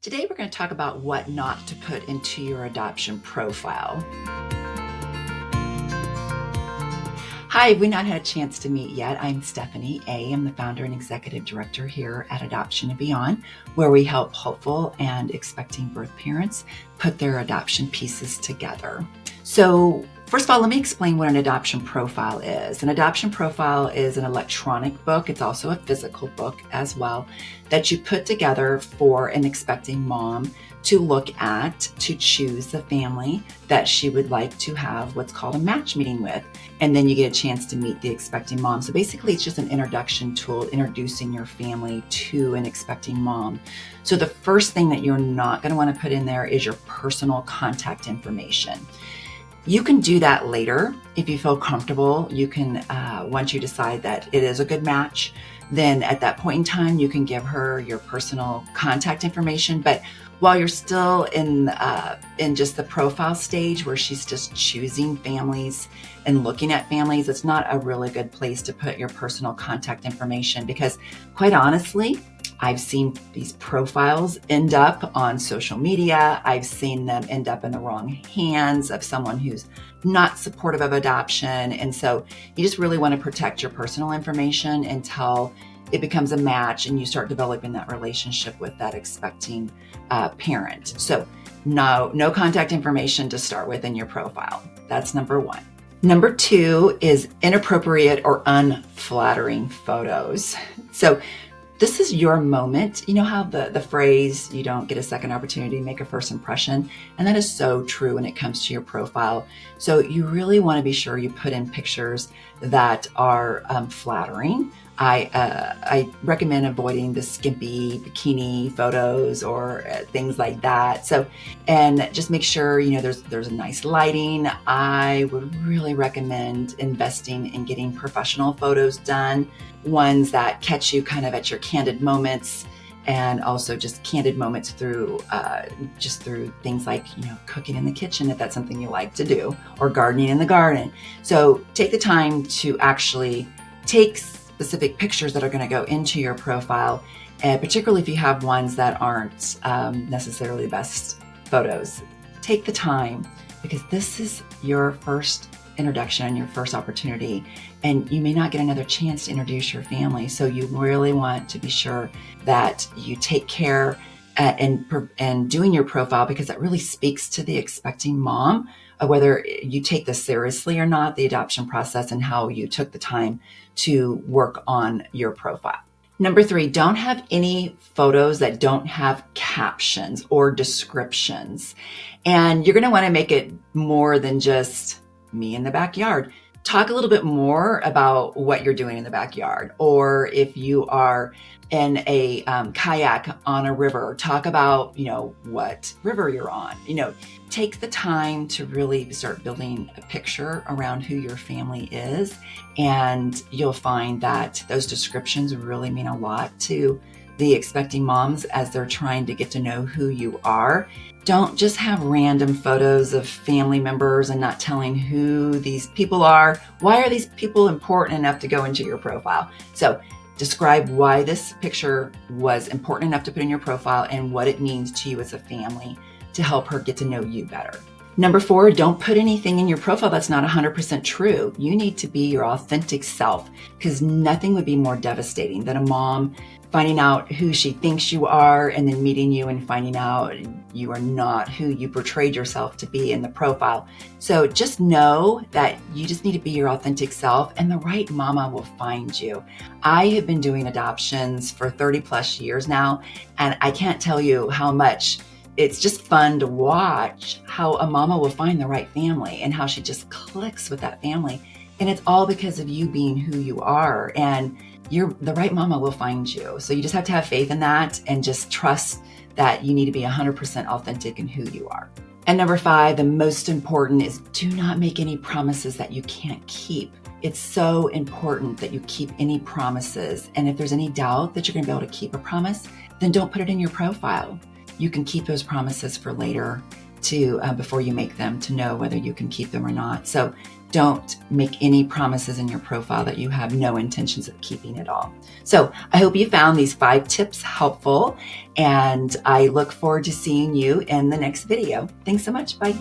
Today, we're going to talk about what not to put into your adoption profile. Hi, we've not had a chance to meet yet. I'm Stephanie A. I'm the founder and executive director here at Adoption and Beyond, where we help hopeful and expecting birth parents put their adoption pieces together. So, first of all, let me explain what an adoption profile is. An adoption profile is an electronic book. It's also a physical book as well that you put together for an expecting mom to look at, to choose the family that she would like to have what's called a match meeting with. And then you get a chance to meet the expecting mom. So basically, it's just an introduction tool, introducing your family to an expecting mom. So the first thing that you're not going to want to put in there is your personal contact information. You can do that later if you feel comfortable. You can, once you decide that it is a good match, then at that point in time, you can give her your personal contact information. But while you're still in just the profile stage where she's just choosing families and looking at families, it's not a really good place to put your personal contact information because, quite honestly, I've seen these profiles end up on social media. I've seen them end up in the wrong hands of someone who's not supportive of adoption. And so you just really want to protect your personal information until it becomes a match and you start developing that relationship with that expecting parent. So no contact information to start with in your profile. That's number one. Number two is inappropriate or unflattering photos. So this is your moment. You know how the phrase, you don't get a second opportunity to make a first impression? And that is so true when it comes to your profile. So you really want to be sure you put in pictures that are flattering. I recommend avoiding the skimpy bikini photos or things like that. So, and just make sure, there's a nice lighting. I would really recommend investing in getting professional photos done, ones that catch you kind of at your candid moments, and also just candid moments through things like, cooking in the kitchen, if that's something you like to do, or gardening in the garden. So take the time to actually take specific pictures that are going to go into your profile, and particularly if you have ones that aren't necessarily the best photos. Take the time, because this is your first introduction, your first opportunity, and you may not get another chance to introduce your family. So you really want to be sure that you take care and doing your profile, because that really speaks to the expecting mom, whether you take this seriously or not, the adoption process, and how you took the time to work on your profile. Number three, don't have any photos that don't have captions or descriptions. And you're going to want to make it more than just me in the backyard. Talk a little bit more about what you're doing in the backyard, or if you are in a kayak on a river, talk about, what river you're on. Take the time to really start building a picture around who your family is, and you'll find that those descriptions really mean a lot to the expecting moms as they're trying to get to know who you are. Don't just have random photos of family members and not telling who these people are. Why are these people important enough to go into your profile? So describe why this picture was important enough to put in your profile and what it means to you as a family to help her get to know you better. Number four, don't put anything in your profile that's not 100% true. You need to be your authentic self, because nothing would be more devastating than a mom finding out who she thinks you are and then meeting you and finding out you are not who you portrayed yourself to be in the profile. So just know that you just need to be your authentic self, and the right mama will find you. I have been doing adoptions for 30 plus years now, and I can't tell you how much it's just fun to watch how a mama will find the right family and how she just clicks with that family. And it's all because of you being who you are, and the right mama will find you. So you just have to have faith in that and just trust that you need to be 100% authentic in who you are. And number five, the most important, is do not make any promises that you can't keep. It's so important that you keep any promises. And if there's any doubt that you're going to be able to keep a promise, then don't put it in your profile. You can keep those promises for later before you make them, to know whether you can keep them or not. So don't make any promises in your profile that you have no intentions of keeping at all. So I hope you found these 5 tips helpful, and I look forward to seeing you in the next video. Thanks so much. Bye.